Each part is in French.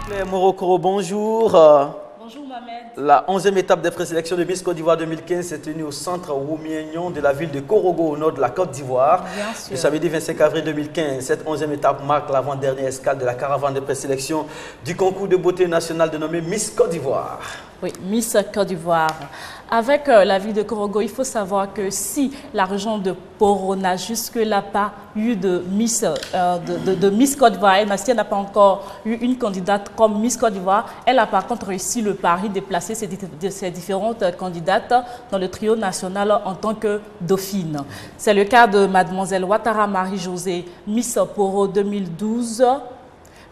Marie-Claire Morocco, bonjour. Bonjour Mohamed. La 11e étape des présélections de Miss Côte d'Ivoire 2015 s'est tenue au centre Oumiagnon de la ville de Korogo, au nord de la Côte d'Ivoire. Le samedi 25 avril 2015, cette 11e étape marque l'avant-dernière escale de la caravane de présélection du concours de beauté national dénommé Miss Côte d'Ivoire. Oui, Miss Côte d'Ivoire. Avec la ville de Korogo, il faut savoir que si la région de Poro n'a jusque-là pas eu de Miss Côte d'Ivoire, si elle n'a pas encore eu une candidate comme Miss Côte d'Ivoire, elle a par contre réussi le pari de placer ses différentes candidates dans le trio national en tant que dauphine. C'est le cas de Mademoiselle Ouattara Marie-Josée, Miss Poro 2012.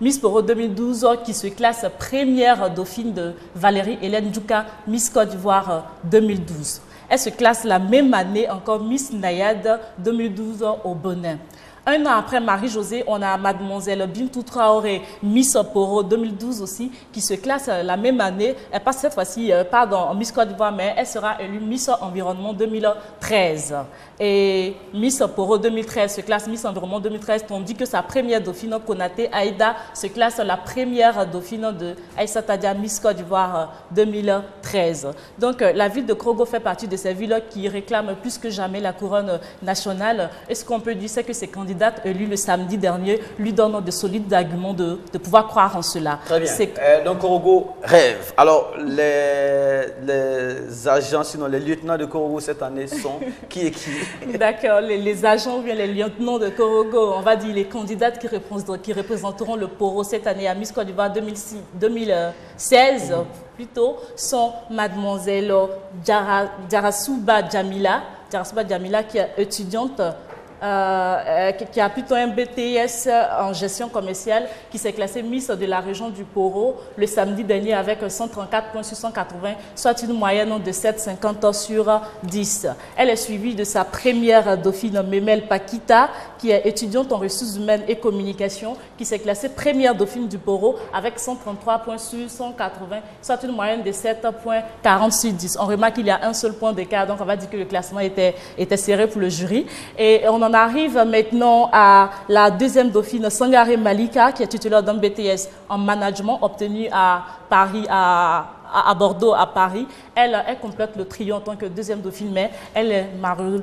Miss Poro 2012 qui se classe première dauphine de Valérie Hélène Djouka, Miss Côte d'Ivoire 2012. Elle se classe la même année encore Miss Nayade 2012 au Bénin. Un an après Marie-Josée, on a Mademoiselle Bintou Traoré, Miss Poro 2012 aussi, qui se classe la même année. Elle passe cette fois-ci, pardon, en Miss Côte d'Ivoire, mais elle sera élue Miss Environnement 2013. Et Miss Poro 2013 se classe Miss Environnement 2013, tandis que sa première dauphine, Konaté Aïda, se classe la première dauphine de Aïssa Tadia, Miss Côte d'Ivoire 2013. Donc la ville de Korogo fait partie de ces villes qui réclament plus que jamais la couronne nationale. Et ce qu'on peut dire, c'est que ces candidats élus le samedi dernier lui donnent de solides arguments de pouvoir croire en cela. Très bien. Donc Korogo rêve. Alors les agents, sinon les lieutenants de Korogo cette année sont qui et qui? D'accord, les agents ou bien les lieutenants de Korogo, on va dire les candidates qui représenteront le Poro cette année à Miss Côte d'Ivoire 2016 plutôt, sont Mademoiselle Djarasouba Djamila qui est étudiante qui a plutôt un BTS en gestion commerciale, qui s'est classée Miss de la région du Poro le samedi dernier avec 134 points sur 180, soit une moyenne de 7,50 sur 10. Elle est suivie de sa première dauphine Memel Pakita, qui est étudiante en ressources humaines et communication, qui s'est classée première dauphine du Poro avec 133 points sur 180, soit une moyenne de 7,40 sur 10. On remarque qu'il y a un seul point d'écart, donc on va dire que le classement était serré pour le jury. Et on en arrive maintenant à la deuxième dauphine, Sangaré Malika, qui est titulaire d'un BTS en management obtenu à Paris, à Bordeaux, à Paris. Elle complète le trio en tant que deuxième dauphine, mais elle n'est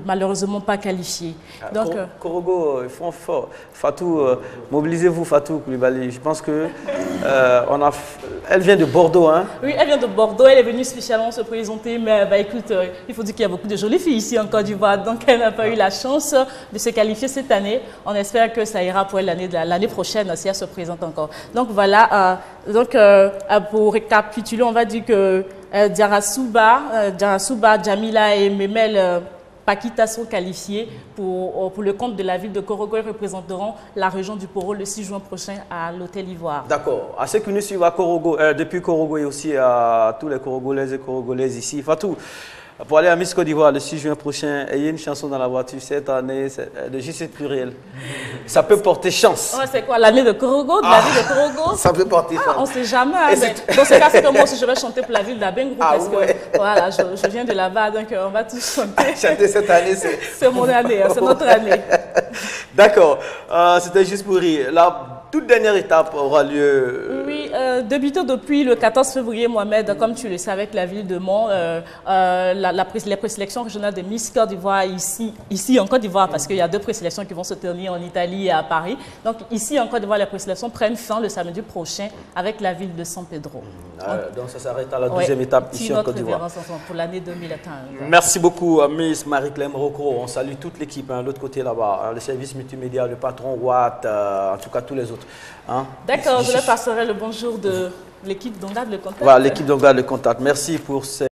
malheureusement pas qualifiée. Donc, Korogo, ils font fort. Fatou, mobilisez-vous, Fatou Koulibaly. Je pense que elle vient de Bordeaux, hein? Oui, elle vient de Bordeaux. Elle est venue spécialement se présenter, mais écoute, il faut dire qu'il y a beaucoup de jolies filles ici en Côte d'Ivoire, donc elle n'a pas eu la chance de se qualifier cette année. On espère que ça ira pour elle l'année prochaine si elle se présente encore. Donc voilà, pour récapituler, on va dire que Djarasouba Djamila et Memel Pakita sont qualifiés pour le compte de la ville de Korogo et représenteront la région du Poro le 6 juin prochain à l'Hôtel Ivoire. D'accord. À ceux qui nous suivent à Korogo, depuis Korogo et aussi à tous les Korogolaises et Korogolaises ici, Fatou, pour aller à Miss Côte d'Ivoire le 6 juin prochain, ayez une chanson dans la voiture cette année, de JC Pluriel. Ça peut porter chance. Oh, c'est quoi, l'année de Korogo, de la ville de Korogo? Ça peut porter chance. On ne sait jamais. Mais dans ce cas, c'est que moi aussi, je vais chanter pour la ville d'Abengo parce que voilà, je viens de là-bas, donc on va tous chanter. Chanter cette année, c'est mon année, c'est notre année. D'accord. C'était juste pour rire. La toute dernière étape aura lieu. Oui, débutant depuis le 14 février, Mohamed, comme tu le sais, avec la ville de Mont, les présélections régionales de Miss Côte d'Ivoire ici en Côte d'Ivoire, parce qu'il y a deux présélections qui vont se tenir en Italie et à Paris. Donc ici en Côte d'Ivoire, les présélections prennent fin le samedi prochain avec la ville de San Pedro. Donc ça s'arrête à la deuxième étape ici en Côte d'Ivoire. Pour l'année 2015. Merci beaucoup, Miss Marie-Claire Morocco. On salue toute l'équipe, de l'autre côté là-bas, le service multimédia, le patron Watt, en tout cas tous les autres. Hein? D'accord, je leur passerai le bonjour de l'équipe d'Ongarde le Contact. Voilà, l'équipe d'Ongarde le Contact. Merci pour ces